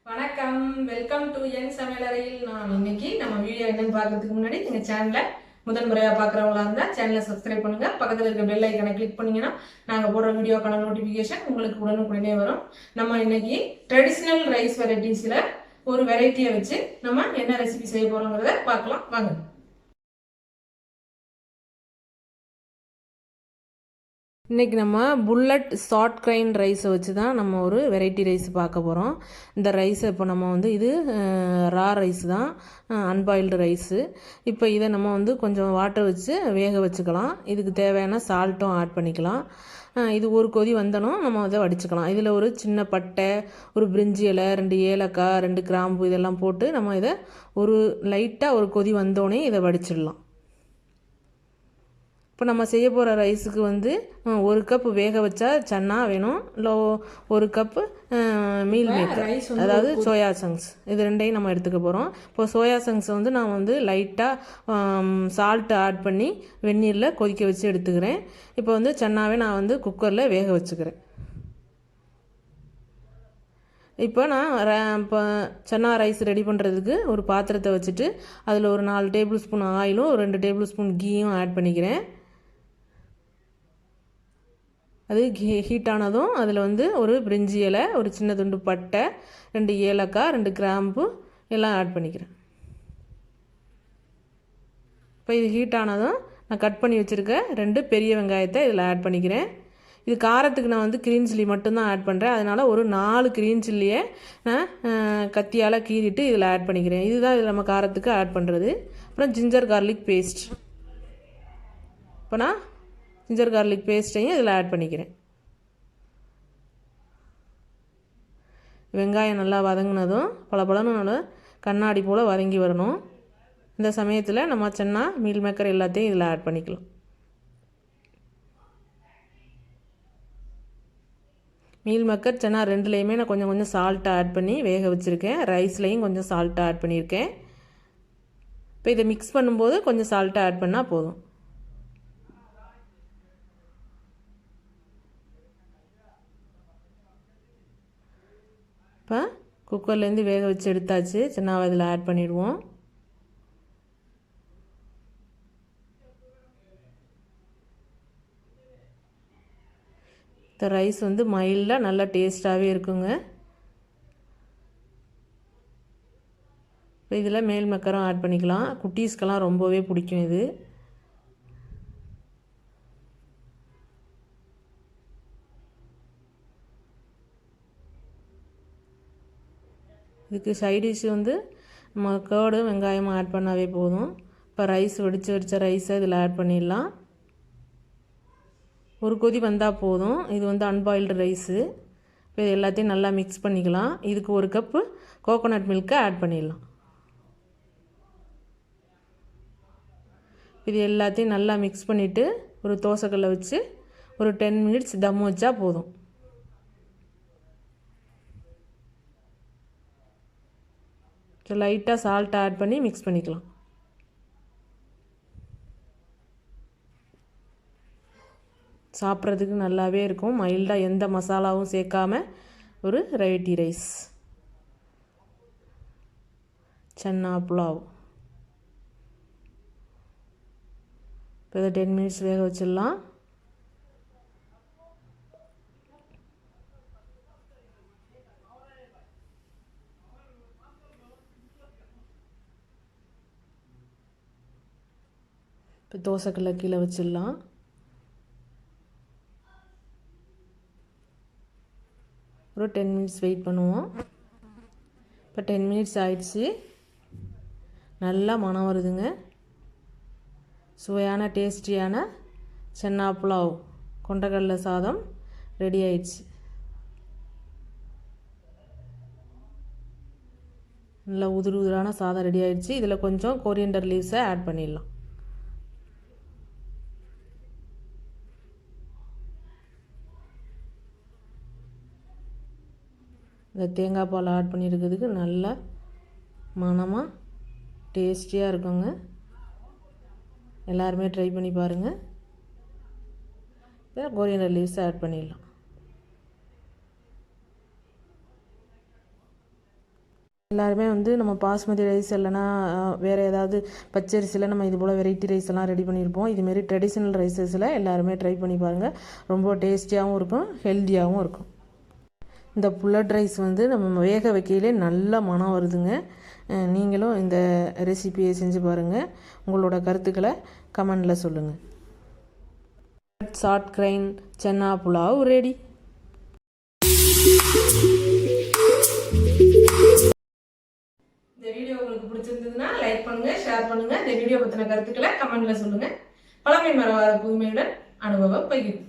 வணக்கம், welcome to என் சமையலறையில். நான் இன்னைக்கு நம்ம வீடியோ என்னன்னு பார்க்கறதுக்கு முன்னாடி எங்கள் சேனலை முதன் முறையாக பார்க்குறவங்களா இருந்தால் சேனலை சப்ஸ்கிரைப் பண்ணுங்க. பக்கத்தில் இருக்க பெல் ஐக்கனை கிளிக் பண்ணீங்கன்னா நாங்கள் போடுற வீடியோக்கான நோட்டிஃபிகேஷன் உங்களுக்கு உடனுக்குடனே வரும். நம்ம இன்னைக்கு ட்ரெடிஷ்னல் ரைஸ் வெரைட்டிஸில் ஒரு வெரைட்டியை வச்சு நம்ம என்ன ரெசிபி செய்ய போகிறோங்கிறத பார்க்கலாம் வாங்க. இன்றைக்கி நம்ம புல்லட் ஷார்ட் கிரைன் ரைஸை வச்சு தான் நம்ம ஒரு வெரைட்டி ரைஸ் பார்க்க போகிறோம். இந்த ரைஸை இப்போ நம்ம இது ரா ரைஸ் தான், அன்பாயில்டு ரைஸு. இப்போ இதை நம்ம கொஞ்சம் வாட்டர் வச்சு வேக வச்சுக்கலாம். இதுக்கு தேவையான சால்ட்டும் ஆட் பண்ணிக்கலாம். இது ஒரு கொதி வந்தனும் நம்ம அதை வடிச்சுக்கலாம். இதில் ஒரு சின்ன பட்டை, ஒரு பிரிஞ்சி இலை, 2 ஏலக்காய், 2 கிராம்பு இதெல்லாம் போட்டு நம்ம இதை ஒரு லைட்டாக ஒரு கொதி வந்தோடனே இதை வடிச்சிடலாம். இப்போ நம்ம செய்ய போகிற ரைஸுக்கு 1 கப் வேக வச்சா சன்னா வேணும், இல்லை 1 கப்பு மீல் மேக்கர், அதாவது சோயா சங்க்ஸ், இது ரெண்டையும் நம்ம எடுத்துக்க போகிறோம். இப்போ சோயா சங்க்ஸை நான் லைட்டாக சால்ட்டு ஆட் பண்ணி வெந்நீரில் கொதிக்க வச்சு எடுத்துக்கிறேன். இப்போ சன்னாவே நான் குக்கரில் வேக வச்சுக்கிறேன். இப்போ நான் இப்போ சன்னா ரைஸ் ரெடி பண்ணுறதுக்கு ஒரு பாத்திரத்தை வச்சுட்டு அதில் ஒரு 4 டேபிள் ஸ்பூன் ஆயிலும், ஒரு 2 டேபிள் ஸ்பூன் கீயும் ஆட் பண்ணிக்கிறேன். அது ஹீட் ஆனதும் அதில் ஒரு பிரிஞ்சி இலை, ஒரு சின்ன துண்டு பட்டை, 2 ஏலக்காய், 2 கிராம்பு எல்லாம் ஆட் பண்ணிக்கிறேன். இப்போ இது ஹீட் ஆனதும் நான் கட் பண்ணி வச்சுருக்க 2 பெரிய வெங்காயத்தை இதில் ஆட் பண்ணிக்கிறேன். இது காரத்துக்கு நான் க்ரீன் சில்லி மட்டும்தான் ஆட் பண்ணுறேன். அதனால் ஒரு 4 க்ரீன் சில்லியை நான் கத்தியால் கீறிட்டு இதில் ஆட் பண்ணிக்கிறேன். இதுதான் இதில் நம்ம காரத்துக்கு ஆட் பண்ணுறது. அப்புறம் ஜிஞ்சர் கார்லிக் பேஸ்ட், இப்போ நான் ஜிஞ்சர் கார்லிக் பேஸ்ட்டையும் இதில் ஆட் பண்ணிக்கிறேன். வெங்காயம் நல்லா வதங்கினதும் பலபலன்னு நல்லா கண்ணாடி போல் வதங்கி வரணும். இந்த சமயத்தில் நம்ம சன்னா, மீல் மேக்கர் எல்லாத்தையும் இதில் ஆட் பண்ணிக்கலாம். மீல் மேக்கர், சன்னா ரெண்டுலேயுமே நான் கொஞ்சம் கொஞ்சம் சால்ட்டை ஆட் பண்ணி வேக வச்சுருக்கேன். ரைஸ்லேயும் கொஞ்சம் சால்ட்டை ஆட் பண்ணியிருக்கேன். இப்போ இதை மிக்ஸ் பண்ணும்போது கொஞ்சம் சால்ட்டை ஆட் பண்ணால் போதும். இப்போ குக்கர்லேருந்து வேக வச்சு எடுத்தாச்சு. சன்னாவை இதில் ஆட் பண்ணிடுவோம். இந்த ரைஸ் மைல்டாக நல்லா டேஸ்ட்டாகவே இருக்குங்க. இப்போ இதில் மேல் மக்கரம் ஆட் பண்ணிக்கலாம். குட்டீஸ்க்கெல்லாம் ரொம்பவே பிடிக்கும் இது. இதுக்கு சைடிஷ் நம்ம கேர்டு வெங்காயமும் ஆட் பண்ணாவே போதும். இப்போ ரைஸ் வடித்த ரைஸை இதில் ஆட் பண்ணிடலாம். ஒரு கொதி வந்தால் போதும். இது அன்பாயில்டு ரைஸு. இப்போ இது எல்லாத்தையும் நல்லா மிக்ஸ் பண்ணிக்கலாம். இதுக்கு 1 கப்பு கோகோனட் மில்க்கை ஆட் பண்ணிடலாம். இது எல்லாத்தையும் நல்லா மிக்ஸ் பண்ணிவிட்டு ஒரு தோசைக்கல்லை வச்சு ஒரு 10 மினிட்ஸ் தம் வச்சா போதும். லைட்டாக சால்ட் ஆட் பண்ணி மிக்ஸ் பண்ணிக்கலாம். சாப்பிட்றதுக்கு நல்லாவே இருக்கும். மைல்டாக எந்த மசாலாவும் சேர்க்காம ஒரு வெரைட்டி ரைஸ், சன்னா புலாவ். இப்போ இதை 10 மினிட்ஸ் வேக வச்சிடலாம். இப்போ தோசைக்கல்லை கீழே வச்சிடலாம். ஒரு 10 மினிட்ஸ் வெயிட் பண்ணுவோம். இப்போ 10 மினிட்ஸ் ஆயிடுச்சு. நல்லா மணம் வருதுங்க. சுவையான டேஸ்டியான சன்னா புலாவ், கொண்டக்கடலை சாதம் ரெடி ஆயிடுச்சு. நல்லா உதிர் உதிரான சாதம் ரெடி ஆயிடுச்சு. இதில் கொஞ்சம் கொரியண்டர் லீவ்ஸை ஆட் பண்ணிடலாம். இந்த தேங்காய் பால் ஆட் பண்ணியிருக்கிறதுக்கு நல்லா மணமாக டேஸ்டியாக இருக்குங்க. எல்லாருமே ட்ரை பண்ணி பாருங்கள். இப்போ கொரியண்டர் லீவ்ஸ் ஆட் பண்ணிடலாம். எல்லாருமே வந்து நம்ம பாஸ்மதி ரைஸ் இல்லைனா வேறு ஏதாவது பச்சரிசியில் நம்ம இது போல் வெரைட்டி ரைஸ் எல்லாம் ரெடி பண்ணியிருப்போம். இதுமாரி ட்ரெடிஷ்னல் ரைஸஸில் எல்லாருமே ட்ரை பண்ணி பாருங்கள். ரொம்ப டேஸ்டியாகவும் இருக்கும், ஹெல்த்தியாகவும் இருக்கும். இந்த புல்லட் ரைஸ் வந்து நம்ம வேக வைக்கையிலே நல்ல மனம் வருதுங்க. நீங்களும் இந்த ரெசிபியை செஞ்சு பாருங்கள். உங்களோட கருத்துக்களை கமெண்டில் சொல்லுங்கள். Short grain chana pulao ready. இந்த வீடியோ உங்களுக்கு பிடிச்சிருந்ததுன்னா லைக் பண்ணுங்க, ஷேர் பண்ணுங்க. இந்த வீடியோ பற்றின கருத்துக்களை கமெண்ட்ல சொல்லுங்க. பழமை மறவாத புதுமையுடன் அனுபவம் பகிர்வு.